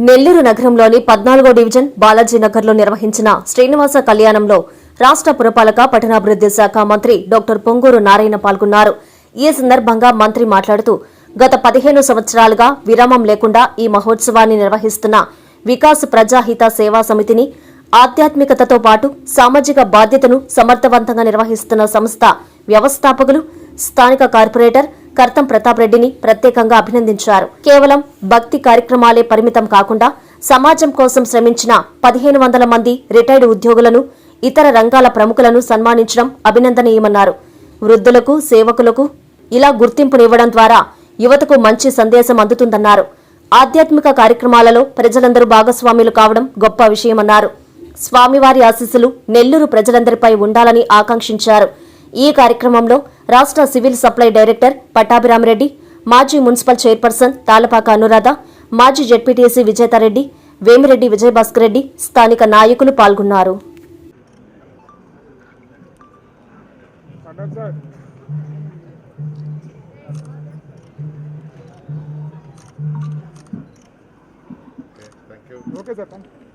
నెల్లూరు నగరంలోని 14వ డివిజన్ బాలాజీనగర్లో నిర్వహించిన శ్రీనివాస కళ్యాణంలో రాష్ట్ర పురపాలక పట్టణాభివృద్ది శాఖ మంత్రి డాక్టర్ పొంగూరు నారాయణ పాల్గొన్నారు. ఈ సందర్భంగా మంత్రి మాట్లాడుతూ గత 15 సంవత్సరాలుగా విరామం లేకుండా ఈ మహోత్సవాన్ని నిర్వహిస్తున్న వికాస్ ప్రజాహిత సేవా సమితిని ఆధ్యాత్మికతతో పాటు సామాజిక బాధ్యతను సమర్థవంతంగా నిర్వహిస్తున్న సంస్థ వ్యవస్థాపకులు స్థానిక కార్పొరేటర్ కర్తం ప్రతాప్ రెడ్డిని ప్రత్యేకంగా అభినందించారు. కేవలం భక్తి కార్యక్రమాలే పరిమితం కాకుండా సమాజం కోసం శ్రమించిన 1500 మంది రిటైర్డ్ ఉద్యోగులను, ఇతర రంగాల ప్రముఖులను సన్మానించడం అభినందనీయమన్నారు. వృద్ధులకు, సేవకులకు ఇలా గుర్తింపునివ్వడం ద్వారా యువతకు మంచి సందేశం అందుతుందన్నారు. ఆధ్యాత్మిక కార్యక్రమాలలో ప్రజలందరూ భాగస్వాములు కావడం గొప్ప విషయమన్నారు. స్వామివారి ఆశీస్సులు నెల్లూరు ప్రజలందరిపై ఉండాలని ఆకాంక్షించారు. ఈ కార్యక్రమంలో రాష్ట్ర సివిల్ సప్లై డైరెక్టర్ పట్టాభిరామరెడ్డి, మాజీ మున్సిపల్ చైర్పర్సన్ తాళపాక అనురాధ, మాజీ జెడ్పీటీసీ విజేతారెడ్డి, వేమిరెడ్డి విజయభాస్కర్ రెడ్డి, స్థానిక నాయకులు పాల్గొన్నారు.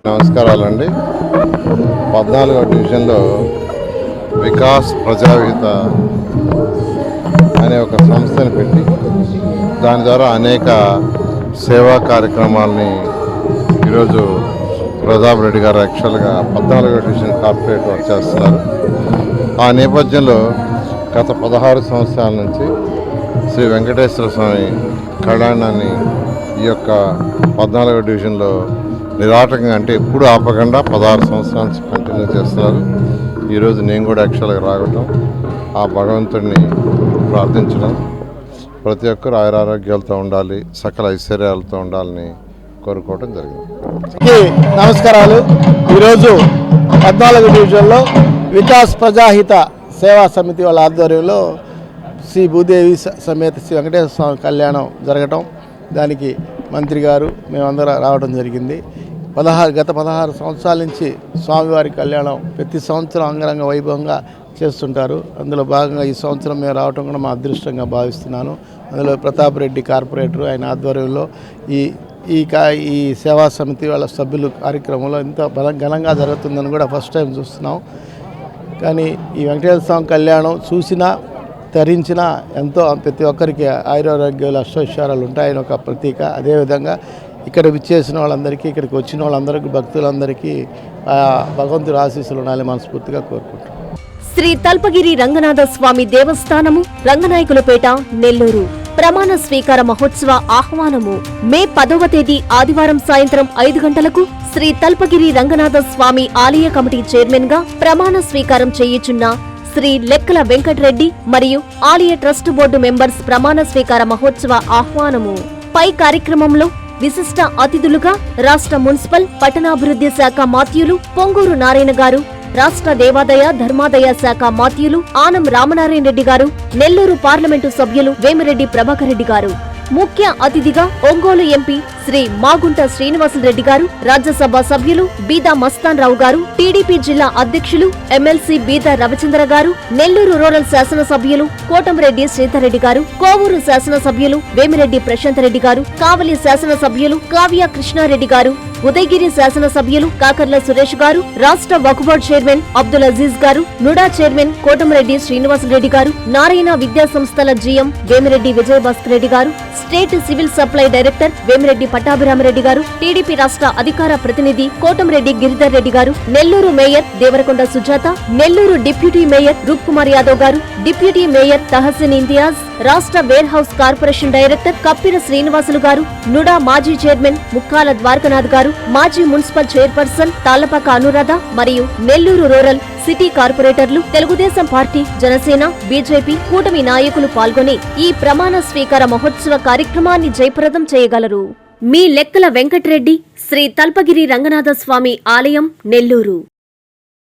నమస్కారాలండి. 14వ డివిజన్లో వికాస్ ప్రజాహిత అనే ఒక సంస్థను పెట్టి దాని ద్వారా అనేక సేవా కార్యక్రమాలని ఈరోజు ప్రతాప్ రెడ్డి గారు యాక్చువల్గా 14వ డివిజన్ కార్పొరేట్ వర్క్ చేస్తున్నారు. ఆ నేపథ్యంలో గత 16 సంవత్సరాల నుంచి శ్రీ వెంకటేశ్వర స్వామి కళ్యాణాన్ని ఈ యొక్క 14వ డివిజన్లో నిరాటకంగా, అంటే ఎప్పుడు ఆపకుండా 16 సంవత్సరాల నుంచి కంటిన్యూ చేస్తున్నారు. ఈరోజు నేను కూడా యాక్చువల్గా రావటం, ఆ భగవంతుడిని ప్రార్థించడం, ప్రతి ఒక్కరు ఆయురారోగ్యాలతో ఉండాలి, సకల ఐశ్వర్యాలతో ఉండాలని కోరుకోవడం జరిగింది. నమస్కారాలు. ఈరోజు 14వ డివిజన్లో వికాస్ ప్రజాహిత సేవా సమితి వాళ్ళ ఆధ్వర్యంలో శ్రీ భూదేవి సమేత శ్రీ వెంకటేశ్వర స్వామి కళ్యాణం జరగటం, దానికి మంత్రి గారు మేమందరం రావడం జరిగింది. గత 16 సంవత్సరాల నుంచి స్వామివారి కళ్యాణం ప్రతి సంవత్సరం అంగరంగ వైభవంగా చేస్తుంటారు. అందులో భాగంగా ఈ సంవత్సరం మేము రావడం కూడా మా అదృష్టంగా భావిస్తున్నాను. అందులో ప్రతాప్ రెడ్డి కార్పొరేటర్ ఆయన ఆధ్వర్యంలో ఈ సేవా సమితి వాళ్ళ సభ్యులు కార్యక్రమంలో ఎంత ఘనంగా జరుగుతుందని కూడా ఫస్ట్ టైం చూస్తున్నాం. కానీ ఈ వెంకటేశ్వర స్వామి కళ్యాణం చూసినా ధరించిన ఎంతో ప్రతి ఒక్కరికి ఆయురారోగ్యాలు అష్టైశ్వర్యాలు ఉంటాయని ఒక ప్రతీక. అదేవిధంగా ఇక్కడ విచ్చేసిన వాళ్ళందరికీ, ఇక్కడికి వచ్చిన వాళ్ళందరికీ, భక్తులందరికీ భగవంతుడి ఆశీస్సులు ఉండాలని మనస్ఫూర్తిగా కోరుకుంటున్నాం. శ్రీ తల్పగిరి రంగనాథ స్వామి దేవస్థానము, రంగనాయకులపేట, నెల్లూరు ప్రమాణ స్వీకార మహోత్సవ ఆహ్వానము మే 10వ తేదీ ఆదివారం సాయంత్రం 5 గంటలకు శ్రీ తల్పగిరి రంగనాథ స్వామి ఆలయ కమిటీ చైర్మన్ గా ప్రమాణ స్వీకారం చేయుచున్న శ్రీ లెక్కల వెంకటరెడ్డి మరియు ఆలయ ట్రస్ట్ బోర్డు మెంబర్స్ ప్రమాణ స్వీకార మహోత్సవ ఆహ్వానము. పై కార్యక్రమంలో విశిష్ట అతిథులుగా రాష్ట్ర మున్సిపల్ పట్టణాభివృద్ధి శాఖ మాత్యులు పొంగూరు నారాయణ గారు, రాష్ట్ర దేవాదాయ ధర్మాదాయ శాఖ మాత్యులు ఆనం రామనారాయణ రెడ్డి గారు, నెల్లూరు పార్లమెంటు సభ్యులు వేమిరెడ్డి ప్రభాకర్ రెడ్డి గారు, ముఖ్య అతిథిగా ఒంగోలు ఎంపీ శ్రీ మాగుంట శ్రీనివాసులరెడ్డి గారు, రాజ్యసభ సభ్యులు బీదా మస్తాన్ రావు గారు, టీడీపీ జిల్లా అధ్యక్షులు ఎమ్మెల్సీ బీదా రవిచంద్ర గారు, నెల్లూరు రూరల్ శాసనసభ్యులు కోటంరెడ్డి శ్రీధర్రెడ్డి గారు, కోవూరు శాసనసభ్యులు వేమిరెడ్డి ప్రశాంత్ రెడ్డి గారు, కావలి శాసనసభ్యులు కావ్య కృష్ణారెడ్డి గారు, ఉదయగిరి శాసనసభ్యులు కాకర్ల సురేష్ గారు, రాష్ట్ర వక్ఫ్ బోర్డు చైర్మన్ అబ్దుల్ అజీజ్ గారు, నుడా చైర్మన్ కోటంరెడ్డి శ్రీనివాసరెడ్డి గారు, నారాయణ విద్యా సంస్థల జీఎం వేమిరెడ్డి విజయభాస్కర్ రెడ్డి గారు, state civil supply director Vemireddy Pattabhiramareddy గారు, టీడీపీ రాష్ట్ర అధికార ప్రతినిధి కోటంరెడ్డి గిరిధర్ రెడ్డి గారు, Nellore mayor Devarakonda Sujatha, Nellore deputy mayor Roop Kumar Yadav గారు, డిప్యూటీ మేయర్ తహసిన్ ఇంతియాజ్, రాష్ట్ర ware house corporation director Kappira Srinivasulu గారు, నుడా మాజీ చైర్మన్ ముక్కాల ద్వారకనాథ్ గారు, మాజీ మున్సిపల్ చైర్పర్సన్ తాళ్లపాక అనురాధ మరియు నెల్లూరు రూరల్ సిటీ కార్పొరేటర్లు, తెలుగుదేశం పార్టీ, జనసేన, బీజేపీ కూటమి నాయకులు పాల్గొని ఈ ప్రమాణ స్వీకార మహోత్సవ కార్యక్రమాన్ని జయప్రదం చేయగలరు. మీ లెక్కల వెంకటరెడ్డి, శ్రీ తల్పగిరి రంగనాథ స్వామి ఆలయం, నెల్లూరు.